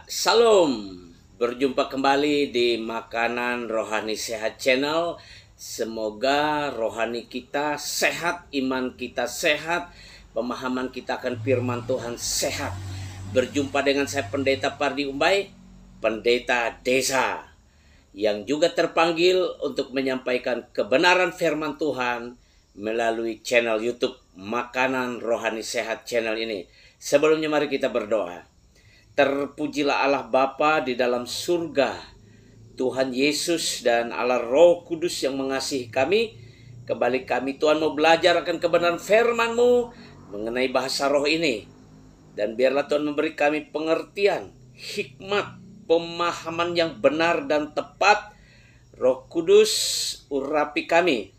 Salam. Berjumpa kembali di Makanan Rohani Sehat Channel. Semoga rohani kita sehat, iman kita sehat, pemahaman kita akan firman Tuhan sehat. Berjumpa dengan saya Pendeta Pardi Umbai, pendeta desa, yang juga terpanggil untuk menyampaikan kebenaran firman Tuhan melalui channel YouTube Makanan Rohani Sehat Channel ini. Sebelumnya mari kita berdoa. Terpujilah Allah Bapa di dalam surga, Tuhan Yesus dan Allah Roh Kudus yang mengasihi kami. Kembali kami Tuhan mau belajar akan kebenaran firman-Mu mengenai bahasa roh ini. Dan biarlah Tuhan memberi kami pengertian, hikmat, pemahaman yang benar dan tepat. Roh Kudus urapi kami.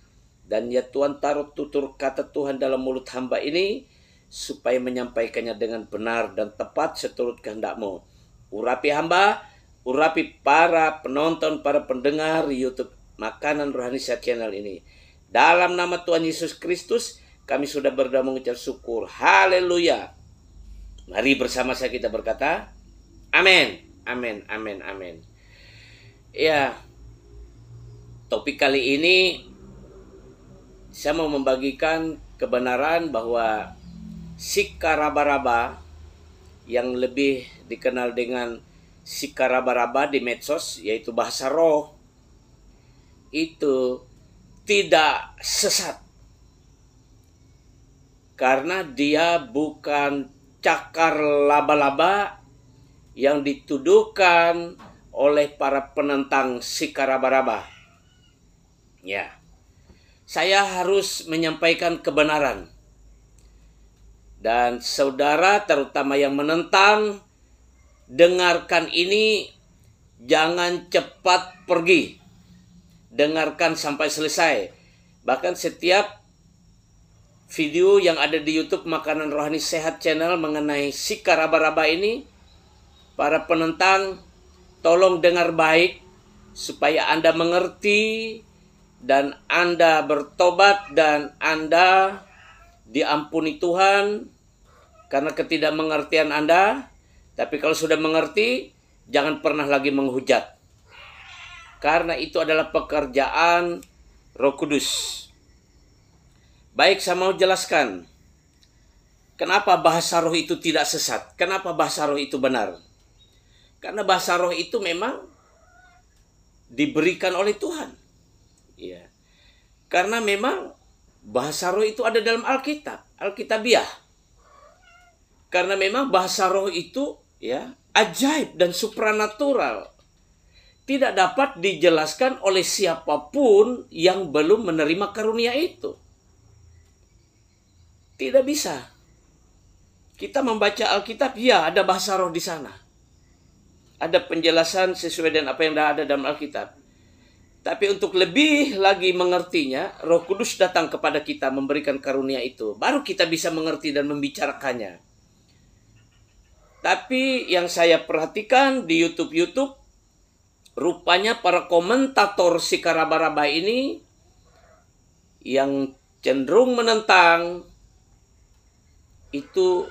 Dan ya Tuhan taruh tutur kata Tuhan dalam mulut hamba ini, supaya menyampaikannya dengan benar dan tepat seturut kehendak-Mu. Urapi hamba, urapi para penonton, para pendengar YouTube Makanan Rohani Sehat Channel ini. Dalam nama Tuhan Yesus Kristus, kami sudah berdoa mengucap syukur. Haleluya. Mari bersama saya kita berkata, amin, amin, amin, amin. Ya, topik kali ini saya mau membagikan kebenaran bahwa Sika raba-raba, yang lebih dikenal dengan sika raba-raba di medsos, yaitu bahasa roh, itu tidak sesat. Karena dia bukan cakar laba-laba yang dituduhkan oleh para penentang sika raba-raba. Ya, saya harus menyampaikan kebenaran. Dan saudara terutama yang menentang, dengarkan ini, jangan cepat pergi. Dengarkan sampai selesai. Bahkan setiap video yang ada di YouTube Makanan Rohani Sehat Channel mengenai sika raba-raba ini, para penentang tolong dengar baik supaya Anda mengerti dan Anda bertobat dan Anda diampuni Tuhan karena ketidakmengertian Anda. Tapi kalau sudah mengerti, jangan pernah lagi menghujat. Karena itu adalah pekerjaan Roh Kudus. Baik, saya mau jelaskan kenapa bahasa roh itu tidak sesat. Kenapa bahasa roh itu benar. Karena bahasa roh itu memang diberikan oleh Tuhan. Ya. Karena memang bahasa roh itu ada dalam Alkitab, Alkitabiah. Karena memang bahasa roh itu ya ajaib dan supranatural. Tidak dapat dijelaskan oleh siapapun yang belum menerima karunia itu. Tidak bisa. Kita membaca Alkitab, ya ada bahasa roh di sana. Ada penjelasan sesuai dengan apa yang ada dalam Alkitab. Tapi untuk lebih lagi mengertinya, Roh Kudus datang kepada kita memberikan karunia itu. Baru kita bisa mengerti dan membicarakannya. Tapi yang saya perhatikan di YouTube, rupanya para komentator sika raba-raba ini yang cenderung menentang itu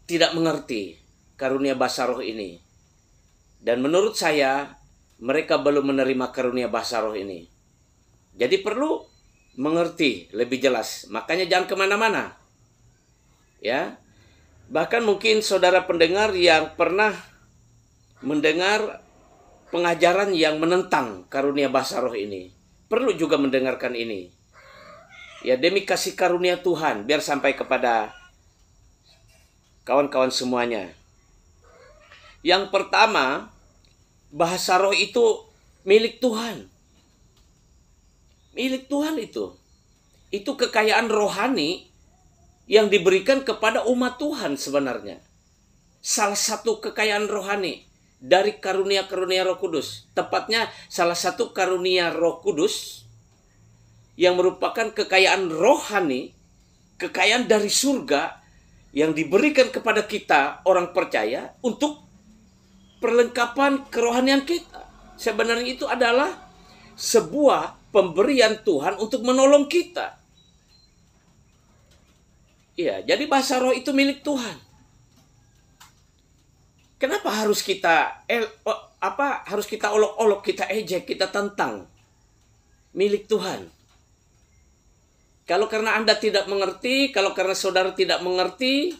tidak mengerti karunia bahasa roh ini. Dan menurut saya, mereka belum menerima karunia bahasa roh ini. Jadi perlu mengerti lebih jelas. Makanya jangan kemana-mana. Ya. Bahkan mungkin saudara pendengar yang pernah mendengar pengajaran yang menentang karunia bahasa roh ini, perlu juga mendengarkan ini. Ya, demi kasih karunia Tuhan, biar sampai kepada kawan-kawan semuanya. Yang pertama, bahasa roh itu milik Tuhan. Milik Tuhan itu. Itu kekayaan rohani yang diberikan kepada umat Tuhan sebenarnya. Salah satu kekayaan rohani dari karunia-karunia Roh Kudus. Tepatnya salah satu karunia Roh Kudus yang merupakan kekayaan rohani, kekayaan dari surga yang diberikan kepada kita orang percaya untuk perlengkapan kerohanian kita. Sebenarnya itu adalah sebuah pemberian Tuhan untuk menolong kita. Iya, jadi bahasa roh itu milik Tuhan. Kenapa harus kita harus kita olok-olok, kita ejek, kita tentang milik Tuhan? Kalau karena Anda tidak mengerti, kalau karena saudara tidak mengerti,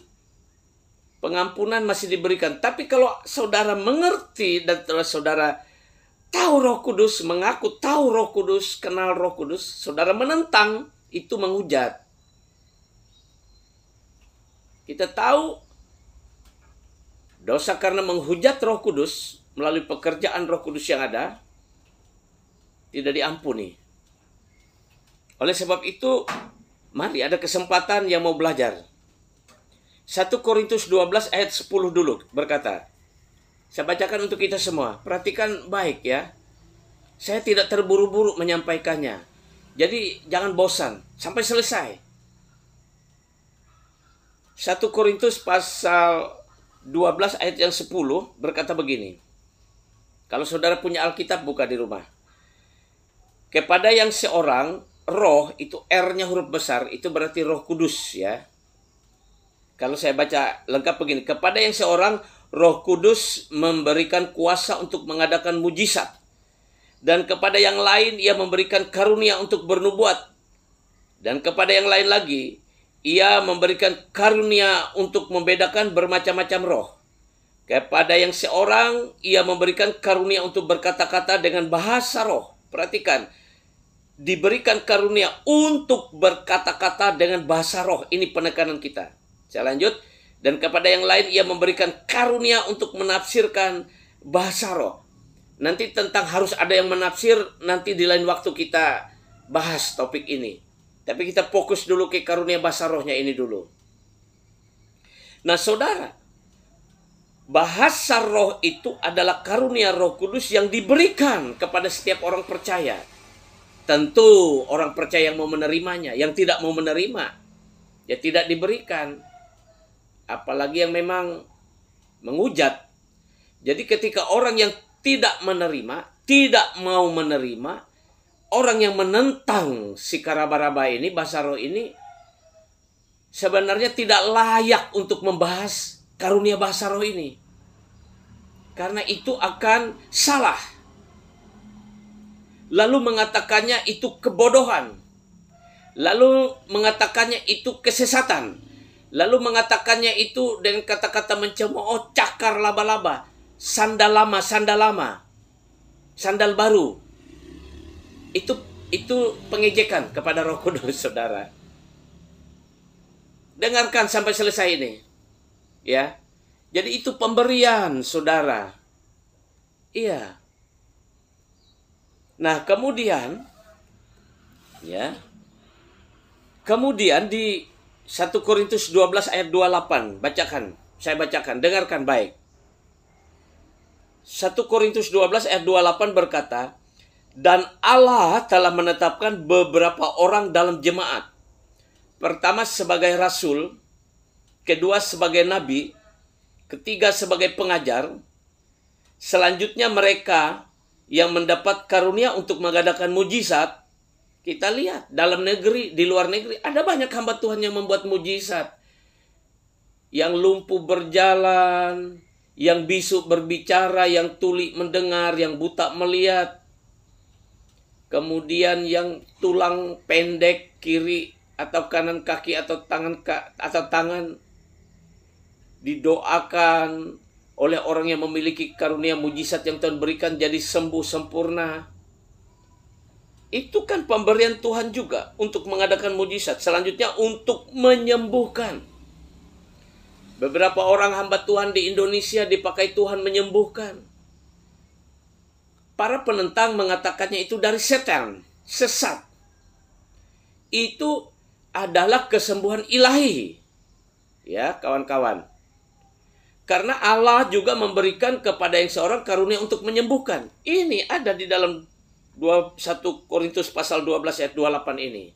pengampunan masih diberikan. Tapi kalau saudara mengerti dan saudara tahu Roh Kudus, mengaku tahu Roh Kudus, kenal Roh Kudus, saudara menentang, itu menghujat. Kita tahu dosa karena menghujat Roh Kudus melalui pekerjaan Roh Kudus yang ada tidak diampuni. Oleh sebab itu, mari ada kesempatan yang mau belajar. 1 Korintus 12 ayat 10 dulu berkata, saya bacakan untuk kita semua. Perhatikan baik ya. Saya tidak terburu-buru menyampaikannya. Jadi jangan bosan sampai selesai. 1 Korintus pasal 12 ayat yang 10 berkata begini. Kalau saudara punya Alkitab, buka di rumah. Kepada yang seorang, roh itu R-nya huruf besar, itu berarti Roh Kudus ya. Kalau saya baca lengkap begini, kepada yang seorang, Roh Kudus memberikan kuasa untuk mengadakan mujizat. Dan kepada yang lain, ia memberikan karunia untuk bernubuat. Dan kepada yang lain lagi, ia memberikan karunia untuk membedakan bermacam-macam roh. Kepada yang seorang, ia memberikan karunia untuk berkata-kata dengan bahasa roh. Perhatikan, diberikan karunia untuk berkata-kata dengan bahasa roh. Ini penekanan kita. Saya lanjut. Dan kepada yang lain, ia memberikan karunia untuk menafsirkan bahasa roh. Nanti tentang harus ada yang menafsir, nanti di lain waktu kita bahas topik ini. Tapi kita fokus dulu ke karunia bahasa rohnya ini dulu. Nah saudara, bahasa roh itu adalah karunia Roh Kudus yang diberikan kepada setiap orang percaya. Tentu orang percaya yang mau menerimanya. Yang tidak mau menerima, ya tidak diberikan. Apalagi yang memang menghujat. Jadi ketika orang yang tidak menerima, tidak mau menerima, orang yang menentang si karaba-raba ini, bahasa roh ini, sebenarnya tidak layak untuk membahas karunia bahasa roh ini. Karena itu akan salah. Lalu mengatakannya itu kebodohan. Lalu mengatakannya itu kesesatan. Lalu mengatakannya itu dengan kata-kata mencemooh, cakar laba-laba. Sandal lama, sandal lama. Sandal baru. Itu pengejekan kepada Roh Kudus, saudara. Dengarkan sampai selesai ini. Ya. Jadi itu pemberian, saudara. Iya. Nah, kemudian ya. Kemudian di 1 Korintus 12 ayat 28, bacakan. Saya bacakan, dengarkan baik. 1 Korintus 12 ayat 28 berkata, dan Allah telah menetapkan beberapa orang dalam jemaat. Pertama sebagai rasul, kedua sebagai nabi, ketiga sebagai pengajar, selanjutnya mereka yang mendapat karunia untuk mengadakan mujizat. Kita lihat dalam negeri, di luar negeri, ada banyak hamba Tuhan yang membuat mujizat. Yang lumpuh berjalan, yang bisu berbicara, yang tuli mendengar, yang buta melihat. Kemudian yang tulang pendek kiri atau kanan kaki atau tangan didoakan oleh orang yang memiliki karunia mujizat yang Tuhan berikan jadi sembuh sempurna. Itu kan pemberian Tuhan juga untuk mengadakan mujizat. Selanjutnya untuk menyembuhkan. Beberapa orang hamba Tuhan di Indonesia dipakai Tuhan menyembuhkan. Para penentang mengatakannya itu dari setan, sesat. Itu adalah kesembuhan ilahi. Ya, kawan-kawan. Karena Allah juga memberikan kepada yang seorang karunia untuk menyembuhkan. Ini ada di dalam 1 Korintus pasal 12 ayat 28 ini.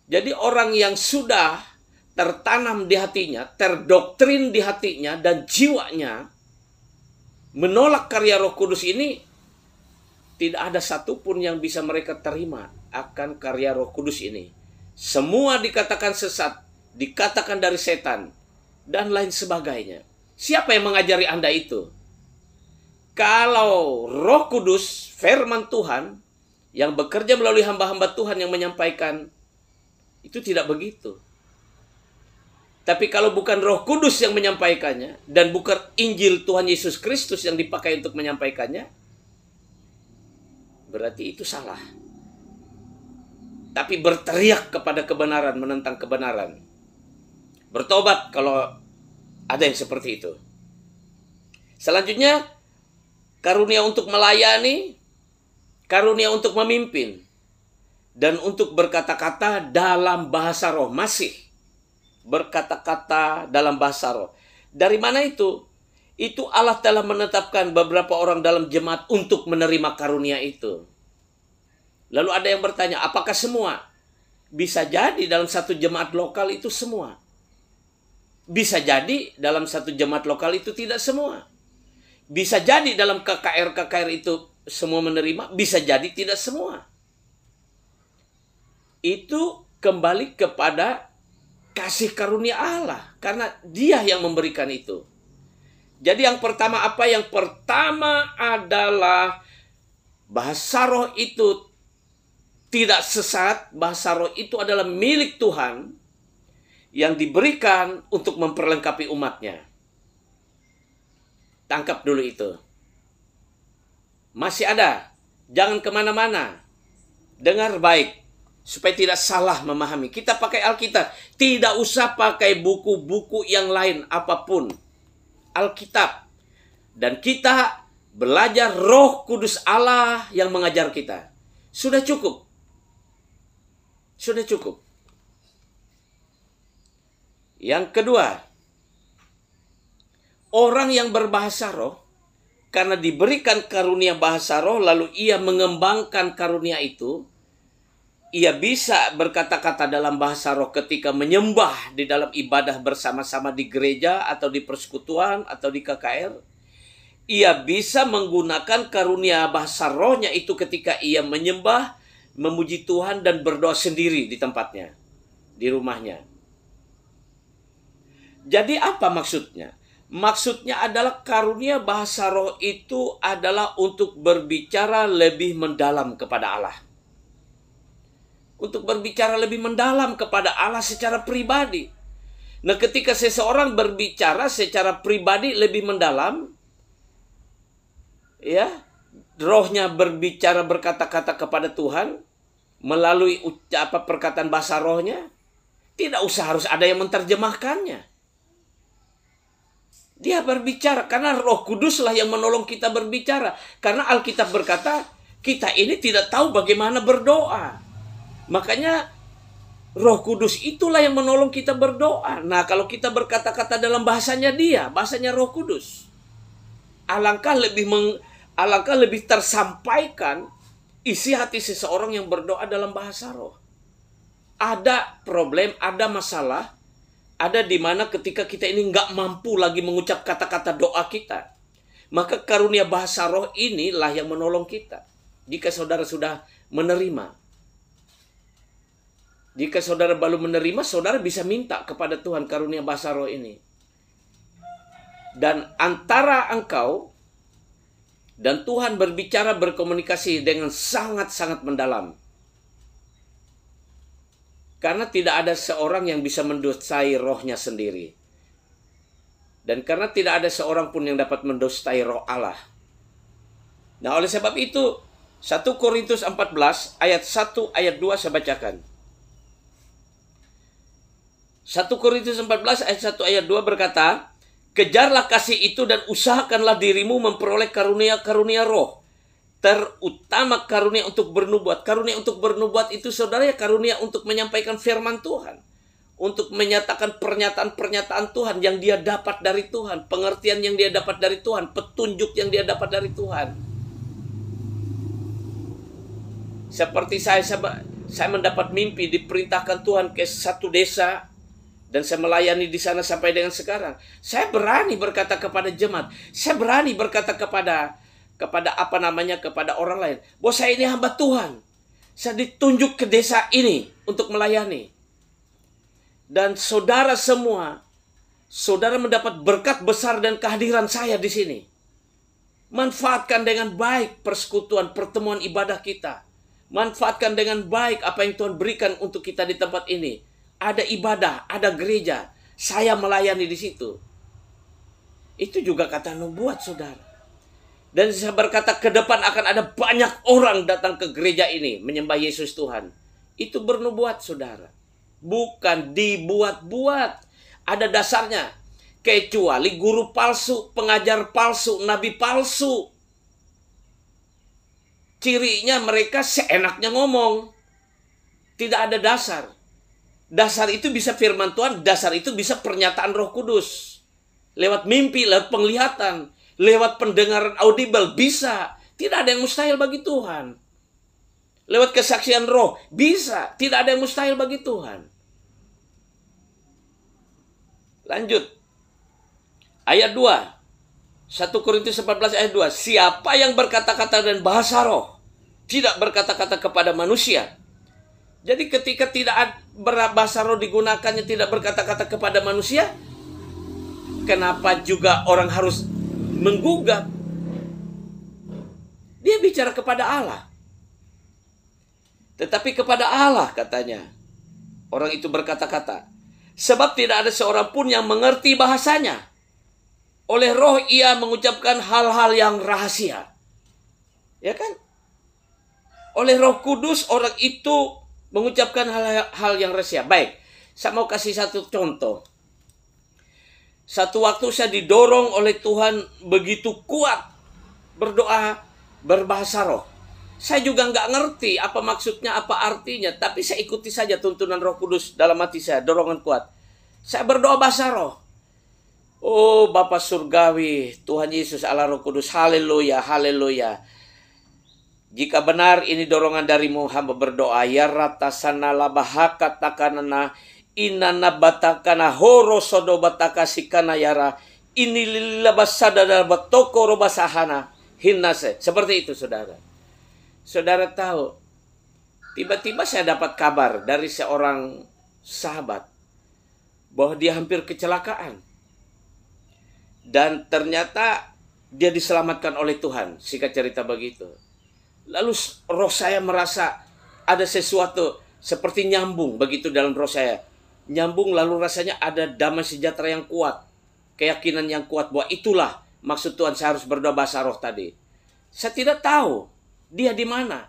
Jadi orang yang sudah tertanam di hatinya, terdoktrin di hatinya dan jiwanya menolak karya Roh Kudus ini, tidak ada satupun yang bisa mereka terima akan karya Roh Kudus ini. Semua dikatakan sesat, dikatakan dari setan, dan lain sebagainya. Siapa yang mengajari Anda itu? Kalau Roh Kudus, firman Tuhan, yang bekerja melalui hamba-hamba Tuhan yang menyampaikan, itu tidak begitu. Tapi kalau bukan Roh Kudus yang menyampaikannya, dan bukan Injil Tuhan Yesus Kristus yang dipakai untuk menyampaikannya, berarti itu salah. Tapi berteriak kepada kebenaran, menentang kebenaran. Bertobat kalau ada yang seperti itu. Selanjutnya, karunia untuk melayani, karunia untuk memimpin, dan untuk berkata-kata dalam bahasa roh. Masih berkata-kata dalam bahasa roh. Dari mana itu? Itu Allah telah menetapkan beberapa orang dalam jemaat untuk menerima karunia itu. Lalu ada yang bertanya, apakah semua? Bisa jadi dalam satu jemaat lokal itu semua. Bisa jadi dalam satu jemaat lokal itu tidak semua. Bisa jadi dalam KKR itu semua menerima, bisa jadi tidak semua. Itu kembali kepada kasih karunia Allah, karena Dia yang memberikan itu. Jadi yang pertama apa? Yang pertama adalah bahasa roh itu tidak sesat. Bahasa roh itu adalah milik Tuhan yang diberikan untuk memperlengkapi umatnya. Tangkap dulu itu. Masih ada. Jangan kemana-mana. Dengar baik. Supaya tidak salah memahami. Kita pakai Alkitab. Tidak usah pakai buku-buku yang lain apapun. Alkitab. Dan kita belajar Roh Kudus Allah yang mengajar kita. Sudah cukup. Sudah cukup. Yang kedua, orang yang berbahasa roh, karena diberikan karunia bahasa roh, lalu ia mengembangkan karunia itu, ia bisa berkata-kata dalam bahasa roh ketika menyembah di dalam ibadah bersama-sama di gereja, atau di persekutuan, atau di KKR. Ia bisa menggunakan karunia bahasa rohnya itu ketika ia menyembah, memuji Tuhan, dan berdoa sendiri di tempatnya, di rumahnya. Jadi apa maksudnya? Maksudnya adalah karunia bahasa roh itu adalah untuk berbicara lebih mendalam kepada Allah. Untuk berbicara lebih mendalam kepada Allah secara pribadi. Nah, ketika seseorang berbicara secara pribadi lebih mendalam, ya, rohnya berbicara, berkata-kata kepada Tuhan melalui perkataan bahasa rohnya, tidak usah harus ada yang menerjemahkannya. Dia berbicara karena Roh Kuduslah yang menolong kita berbicara. Karena Alkitab berkata, kita ini tidak tahu bagaimana berdoa. Makanya Roh Kudus itulah yang menolong kita berdoa. Nah, kalau kita berkata-kata dalam bahasanya Dia, bahasanya Roh Kudus, alangkah lebih tersampaikan isi hati seseorang yang berdoa dalam bahasa roh. Ada problem, ada masalah, ada di mana ketika kita ini nggak mampu lagi mengucap kata-kata doa kita, maka karunia bahasa roh inilah yang menolong kita. Jika saudara sudah menerima, jika saudara belum menerima, saudara bisa minta kepada Tuhan karunia bahasa roh ini. Dan antara engkau dan Tuhan berbicara, berkomunikasi dengan sangat-sangat mendalam. Karena tidak ada seorang yang bisa mendustai rohnya sendiri. Dan karena tidak ada seorang pun yang dapat mendustai roh Allah. Nah, oleh sebab itu 1 Korintus 14 ayat 1 ayat 2 saya bacakan. 1 Korintus 14 ayat 1 ayat 2 berkata, kejarlah kasih itu dan usahakanlah dirimu memperoleh karunia-karunia roh. Terutama karunia untuk bernubuat. Karunia untuk bernubuat itu saudara ya karunia untuk menyampaikan firman Tuhan. Untuk menyatakan pernyataan-pernyataan Tuhan yang dia dapat dari Tuhan. Pengertian yang dia dapat dari Tuhan. Petunjuk yang dia dapat dari Tuhan. Seperti saya mendapat mimpi diperintahkan Tuhan ke satu desa. Dan saya melayani di sana sampai dengan sekarang. Saya berani berkata kepada jemaat. Saya berani berkata kepada orang lain. Bahwa saya ini hamba Tuhan. Saya ditunjuk ke desa ini untuk melayani. Dan saudara semua, saudara mendapat berkat besar dan kehadiran saya di sini. Manfaatkan dengan baik persekutuan, pertemuan ibadah kita. Manfaatkan dengan baik apa yang Tuhan berikan untuk kita di tempat ini. Ada ibadah, ada gereja. Saya melayani di situ. Itu juga kata nubuat, saudara. Dan saya berkata ke depan akan ada banyak orang datang ke gereja ini menyembah Yesus Tuhan. Itu bernubuat, saudara. Bukan dibuat-buat. Ada dasarnya. Kecuali guru palsu, pengajar palsu, nabi palsu. Cirinya mereka seenaknya ngomong. Tidak ada dasar. Dasar itu bisa firman Tuhan, dasar itu bisa pernyataan Roh Kudus. Lewat mimpi, lewat penglihatan, lewat pendengaran audible, bisa. Tidak ada yang mustahil bagi Tuhan. Lewat kesaksian roh, bisa. Tidak ada yang mustahil bagi Tuhan. Lanjut. Ayat 2. 1 Korintus 14 ayat 2. Siapa yang berkata-kata dan bahasa roh, tidak berkata-kata kepada manusia. Jadi ketika tidak bahasa roh digunakannya, tidak berkata-kata kepada manusia, kenapa juga orang harus menggugat? Dia bicara kepada Allah. Tetapi kepada Allah katanya, orang itu berkata-kata. Sebab tidak ada seorang pun yang mengerti bahasanya. Oleh roh ia mengucapkan hal-hal yang rahasia. Ya kan? Oleh Roh Kudus orang itu mengucapkan hal-hal yang rahasia. Baik, saya mau kasih satu contoh. Satu waktu saya didorong oleh Tuhan begitu kuat berdoa berbahasa roh. Saya juga nggak ngerti apa maksudnya, apa artinya. Tapi saya ikuti saja tuntunan Roh Kudus dalam hati saya, dorongan kuat. Saya berdoa bahasa roh. Oh Bapa Surgawi, Tuhan Yesus Allah Roh Kudus, haleluya, haleluya. Jika benar ini dorongan darimu, hamba berdoa. Ya ratasana labahaka takanana, inana batakana horo sodo bataka sikana yara, ini lilabasada dan batoko robasahana hinase. Seperti itu, saudara. Saudara tahu, tiba-tiba saya dapat kabar dari seorang sahabat bahwa dia hampir kecelakaan. Dan ternyata dia diselamatkan oleh Tuhan. Singkat cerita begitu. Lalu roh saya merasa ada sesuatu seperti nyambung begitu dalam roh saya. Nyambung, lalu rasanya ada damai sejahtera yang kuat. Keyakinan yang kuat bahwa itulah maksud Tuhan saya harus berdoa bahasa roh tadi. Saya tidak tahu dia di mana.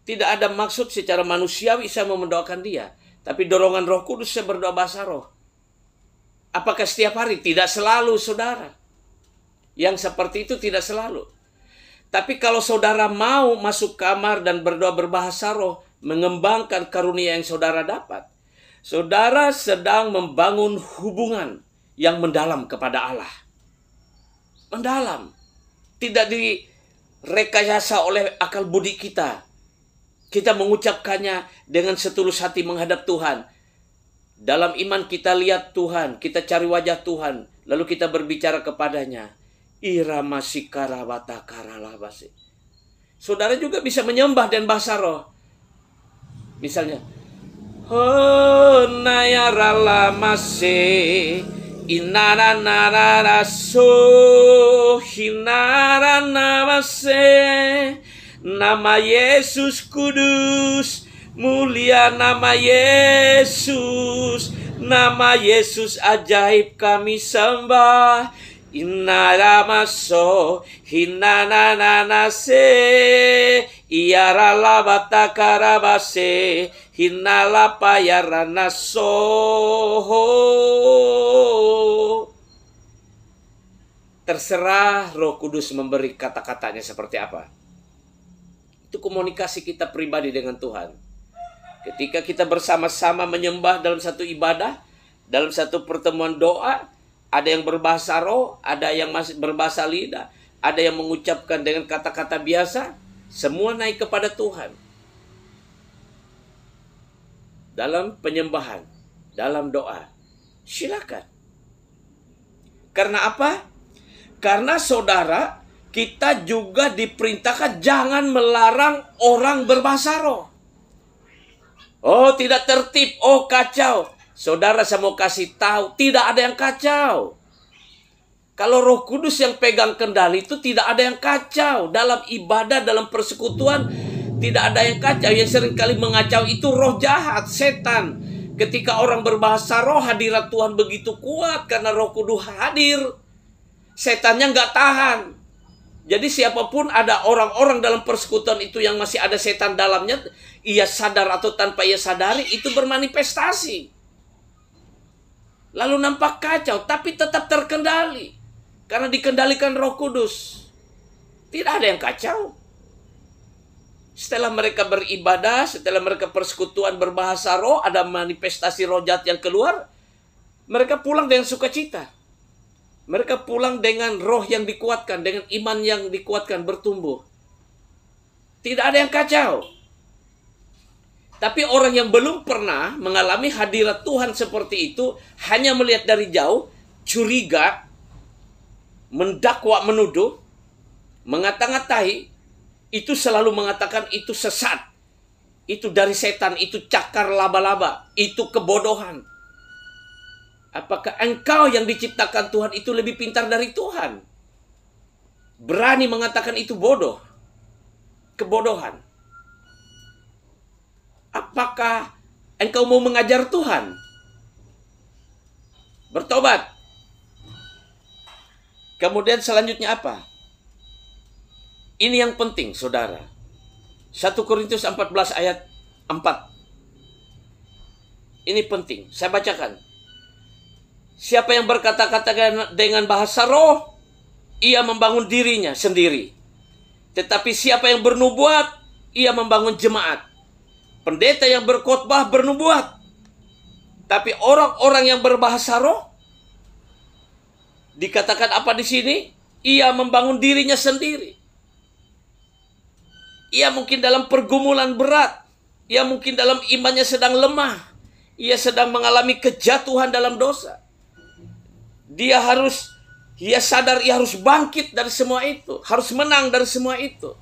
Tidak ada maksud secara manusiawi saya mau mendoakan dia. Tapi dorongan Roh Kudus saya berdoa bahasa roh. Apakah setiap hari? Tidak selalu, saudara. Yang seperti itu tidak selalu. Tapi kalau saudara mau masuk kamar dan berdoa berbahasa roh, mengembangkan karunia yang saudara dapat, saudara sedang membangun hubungan yang mendalam kepada Allah. Mendalam. Tidak direkayasa oleh akal budi kita. Kita mengucapkannya dengan setulus hati menghadap Tuhan. Dalam iman kita lihat Tuhan, kita cari wajah Tuhan, lalu kita berbicara kepadanya. Irama sikarawata karalabase. Saudara juga bisa menyembah dan bahasa roh. Misalnya, Honayaralamase Inaranaraso Hinaranamase. Nama Yesus kudus, mulia nama Yesus. Nama Yesus ajaib kami sembah. Inaramaso hinananase iaralabatakarabase hinalapayaranaso. Terserah Roh Kudus memberi kata-katanya seperti apa. Itu komunikasi kita pribadi dengan Tuhan. Ketika kita bersama-sama menyembah dalam satu ibadah, dalam satu pertemuan doa, ada yang berbahasa roh, ada yang masih berbahasa lidah, ada yang mengucapkan dengan kata-kata biasa, semua naik kepada Tuhan. Dalam penyembahan, dalam doa, silakan. Karena apa? Karena saudara, kita juga diperintahkan jangan melarang orang berbahasa roh. Oh, tidak tertib, oh kacau. Saudara, saya mau kasih tahu, tidak ada yang kacau. Kalau Roh Kudus yang pegang kendali itu tidak ada yang kacau. Dalam ibadah, dalam persekutuan, tidak ada yang kacau. Yang seringkali mengacau itu roh jahat, setan. Ketika orang berbahasa roh, hadirat Tuhan begitu kuat karena Roh Kudus hadir. Setannya nggak tahan. Jadi siapapun ada orang-orang dalam persekutuan itu yang masih ada setan dalamnya, ia sadar atau tanpa ia sadari, itu bermanifestasi. Lalu nampak kacau, tapi tetap terkendali. Karena dikendalikan Roh Kudus. Tidak ada yang kacau. Setelah mereka beribadah, setelah mereka persekutuan berbahasa roh, ada manifestasi roh jahat yang keluar, mereka pulang dengan sukacita. Mereka pulang dengan roh yang dikuatkan, dengan iman yang dikuatkan, bertumbuh. Tidak ada yang kacau. Tapi orang yang belum pernah mengalami hadirat Tuhan seperti itu, hanya melihat dari jauh, curiga, mendakwa, menuduh, mengata-ngatai, itu selalu mengatakan itu sesat. Itu dari setan, itu cakar laba-laba, itu kebodohan. Apakah engkau yang diciptakan Tuhan itu lebih pintar dari Tuhan? Berani mengatakan itu bodoh, kebodohan. Apakah engkau mau mengajar Tuhan? Bertobat. Kemudian selanjutnya apa? Ini yang penting, saudara. 1 Korintus 14 ayat 4. Ini penting, saya bacakan. Siapa yang berkata-kata dengan bahasa roh, ia membangun dirinya sendiri. Tetapi siapa yang bernubuat, ia membangun jemaat. Pendeta yang berkhotbah bernubuat. Tapi orang-orang yang berbahasa roh, dikatakan apa di sini? Ia membangun dirinya sendiri. Ia mungkin dalam pergumulan berat. Ia mungkin dalam imannya sedang lemah. Ia sedang mengalami kejatuhan dalam dosa. Dia sadar ia harus bangkit dari semua itu. Harus menang dari semua itu.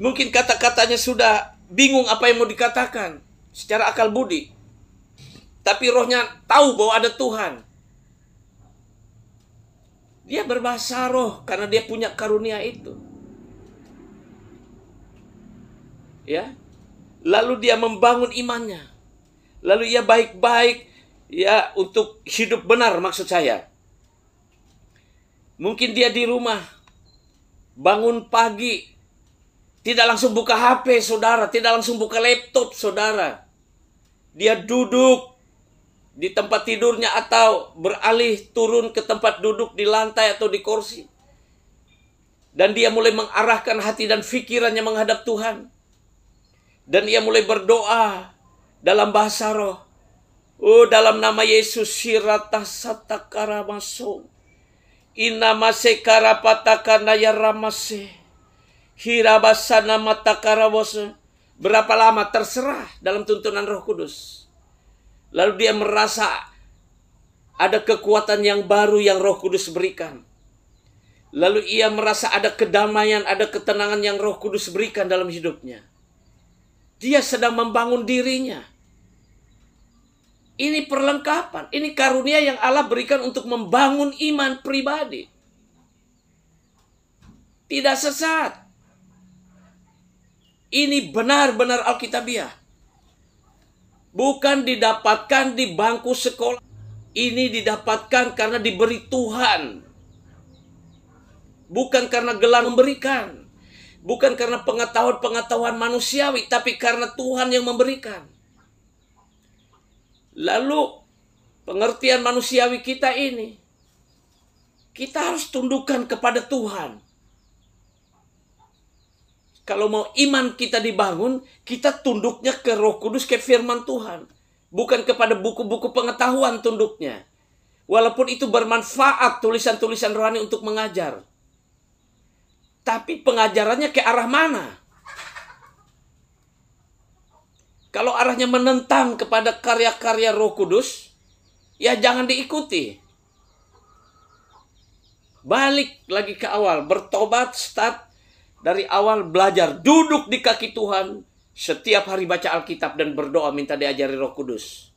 Mungkin kata-katanya sudah bingung apa yang mau dikatakan secara akal budi. Tapi rohnya tahu bahwa ada Tuhan. Dia berbahasa roh karena dia punya karunia itu. Ya. Lalu dia membangun imannya. Lalu ia baik-baik ya untuk hidup benar, maksud saya. Mungkin dia di rumah bangun pagi, tidak langsung buka HP, saudara. Tidak langsung buka laptop, saudara. Dia duduk di tempat tidurnya atau beralih turun ke tempat duduk di lantai atau di kursi. Dan dia mulai mengarahkan hati dan pikirannya menghadap Tuhan. Dan ia mulai berdoa dalam bahasa roh. Oh, dalam nama Yesus, sirata satakara maso. Inamase karapataka ya ramase. Hirabasana matakarawose. Berapa lama terserah dalam tuntunan Roh Kudus. Lalu dia merasa ada kekuatan yang baru yang Roh Kudus berikan. Lalu ia merasa ada kedamaian, ada ketenangan yang Roh Kudus berikan dalam hidupnya. Dia sedang membangun dirinya. Ini perlengkapan, ini karunia yang Allah berikan untuk membangun iman pribadi. Tidak sesat. Ini benar-benar Alkitabiah. Bukan didapatkan di bangku sekolah. Ini didapatkan karena diberi Tuhan. Bukan karena gelar memberikan. Bukan karena pengetahuan-pengetahuan manusiawi, tapi karena Tuhan yang memberikan. Lalu pengertian manusiawi kita ini, kita harus tundukkan kepada Tuhan. Kalau mau iman kita dibangun, kita tunduknya ke Roh Kudus, ke firman Tuhan. Bukan kepada buku-buku pengetahuan tunduknya. Walaupun itu bermanfaat tulisan-tulisan rohani untuk mengajar. Tapi pengajarannya ke arah mana? Kalau arahnya menentang kepada karya-karya Roh Kudus, ya jangan diikuti. Balik lagi ke awal, bertobat, start dari awal, belajar, duduk di kaki Tuhan, setiap hari baca Alkitab dan berdoa minta diajari Roh Kudus.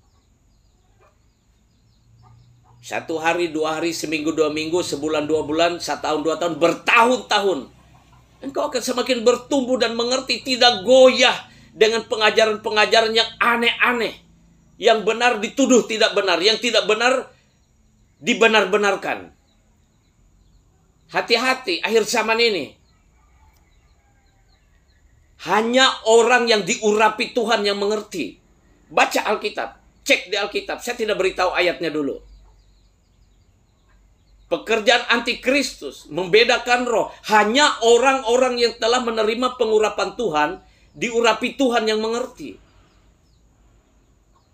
1 hari, 2 hari, seminggu, 2 minggu, sebulan, 2 bulan, 1 tahun, 2 tahun, bertahun-tahun. Engkau akan semakin bertumbuh dan mengerti, tidak goyah dengan pengajaran-pengajaran yang aneh-aneh. Yang benar dituduh tidak benar, yang tidak benar dibenar-benarkan. Hati-hati akhir zaman ini. Hanya orang yang diurapi Tuhan yang mengerti. Baca Alkitab, cek di Alkitab. Saya tidak beritahu ayatnya dulu. Pekerjaan antikristus, membedakan roh. Hanya orang-orang yang telah menerima pengurapan Tuhan, diurapi Tuhan yang mengerti.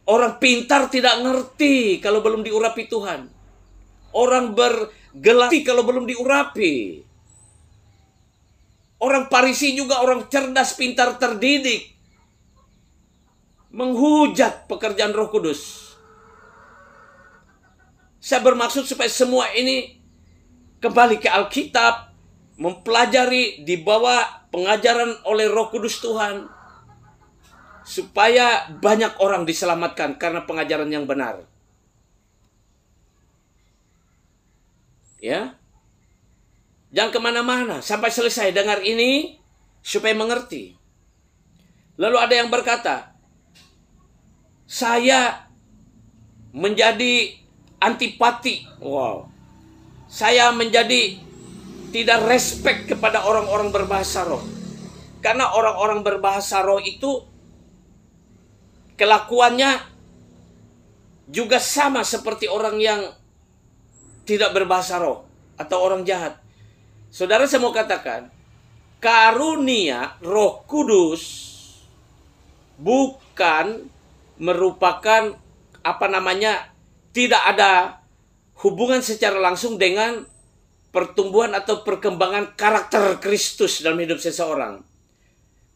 Orang pintar tidak ngerti kalau belum diurapi Tuhan. Orang bergelar kalau belum diurapi. Orang Farisi juga orang cerdas, pintar, terdidik. Menghujat pekerjaan Roh Kudus. Saya bermaksud supaya semua ini kembali ke Alkitab, mempelajari di bawah pengajaran oleh Roh Kudus Tuhan, supaya banyak orang diselamatkan karena pengajaran yang benar. Ya, jangan kemana-mana sampai selesai dengar ini supaya mengerti. Lalu ada yang berkata, saya menjadi antipati. Wow. Saya menjadi tidak respect kepada orang-orang berbahasa roh. Karena orang-orang berbahasa roh itu kelakuannya juga sama seperti orang yang tidak berbahasa roh atau orang jahat. Saudara, saya mau katakan, karunia Roh Kudus bukan merupakan tidak ada hubungan secara langsung dengan pertumbuhan atau perkembangan karakter Kristus dalam hidup seseorang.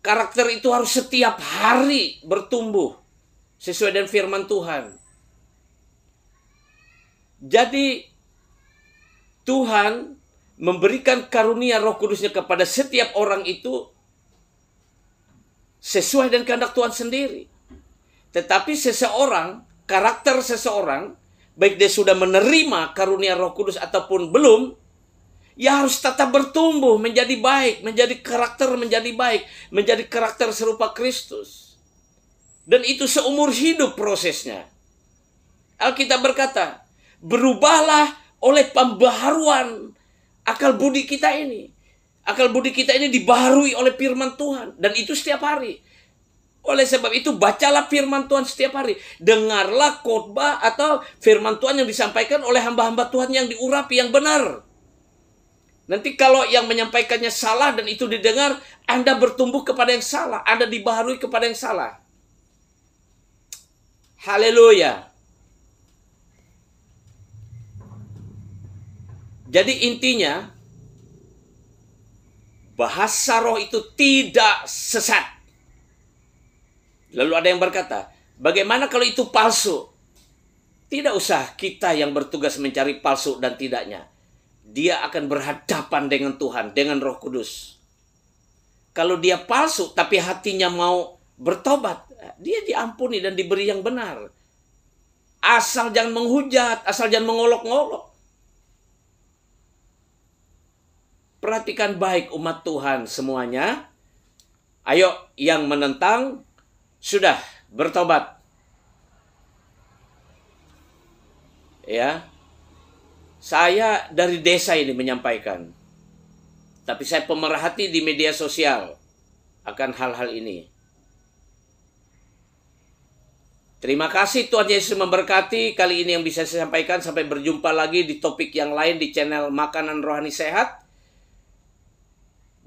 Karakter itu harus setiap hari bertumbuh sesuai dengan firman Tuhan. Jadi Tuhan memberikan karunia Roh Kudusnya kepada setiap orang itu sesuai dengan kehendak Tuhan sendiri. Tetapi seseorang, karakter seseorang, baik dia sudah menerima karunia Roh Kudus ataupun belum, ya harus tetap bertumbuh menjadi baik, menjadi baik, menjadi karakter serupa Kristus. Dan itu seumur hidup prosesnya. Alkitab berkata, berubahlah oleh pembaharuan akal budi kita ini. Akal budi kita ini dibaharui oleh firman Tuhan. Dan itu setiap hari. Oleh sebab itu, bacalah firman Tuhan setiap hari. Dengarlah khotbah atau firman Tuhan yang disampaikan oleh hamba-hamba Tuhan yang diurapi, yang benar. Nanti kalau yang menyampaikannya salah dan itu didengar, Anda bertumbuh kepada yang salah. Anda dibaharui kepada yang salah. Haleluya. Jadi intinya, bahasa roh itu tidak sesat. Lalu ada yang berkata, bagaimana kalau itu palsu? Tidak usah kita yang bertugas mencari palsu dan tidaknya. Dia akan berhadapan dengan Tuhan, dengan Roh Kudus. Kalau dia palsu tapi hatinya mau bertobat, dia diampuni dan diberi yang benar. Asal jangan menghujat, asal jangan mengolok-ngolok. Perhatikan baik umat Tuhan semuanya. Ayo yang menentang, sudah bertobat. Ya. Saya dari desa ini menyampaikan. Tapi saya pemerhati di media sosial akan hal-hal ini. Terima kasih, Tuhan Yesus memberkati. Kali ini yang bisa saya sampaikan. Sampai berjumpa lagi di topik yang lain di channel Makanan Rohani Sehat.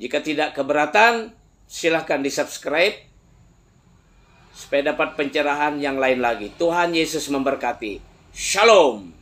Jika tidak keberatan, silahkan di-subscribe supaya dapat pencerahan yang lain lagi. Tuhan Yesus memberkati. Shalom.